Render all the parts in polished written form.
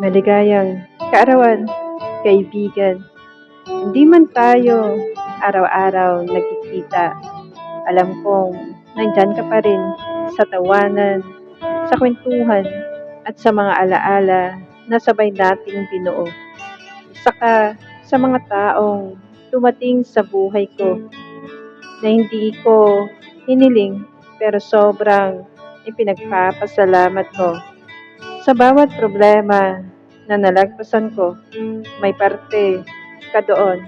Maligayang kaarawan, kaibigan. Hindi man tayo araw-araw nagkikita, alam kong nandyan ka pa rin sa tawanan, sa kwentuhan, at sa mga alaala na sabay nating binuo. Isa ka sa mga taong dumating sa buhay ko na hindi ko hiniling pero sobrang ipinagpapasalamat ko. Sa bawat problema na nalagpasan ko, may parte ka doon.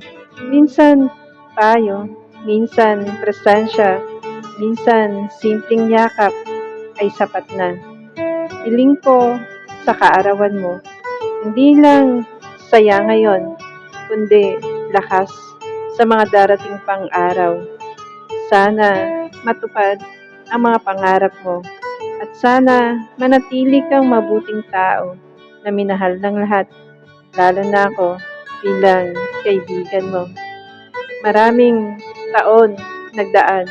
Minsan payo, minsan presensya, minsan simpleng yakap ay sapat na. Hiling ko sa kaarawan mo, hindi lang saya ngayon, kundi lakas sa mga darating pang araw. Sana matupad ang mga pangarap mo at sana manatili kang mabuting tao na minahal ng lahat, lalo na ako bilang kaibigan mo. Maraming taon nagdaan,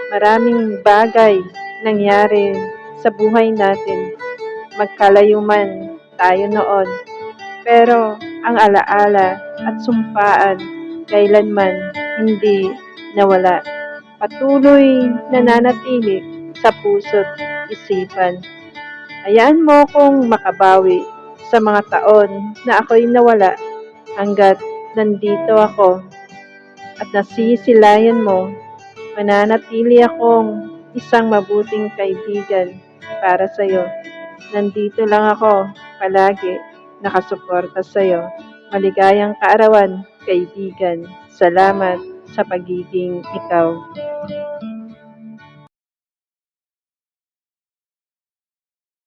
maraming bagay nangyari sa buhay natin. Magkalayo man tayo noon, pero ang alaala at sumpaan kailanman hindi nawala. Patuloy nananatili sa puso't isipan. Hayaan mo kong makabawi sa mga taon na ako'y nawala hanggat nandito ako at nasisilayan mo. Mananatili akong isang mabuting kaibigan para sa'yo. Nandito lang ako palagi nakasuporta sa'yo. Maligayang kaarawan, kaibigan. Salamat sa pagiging ikaw.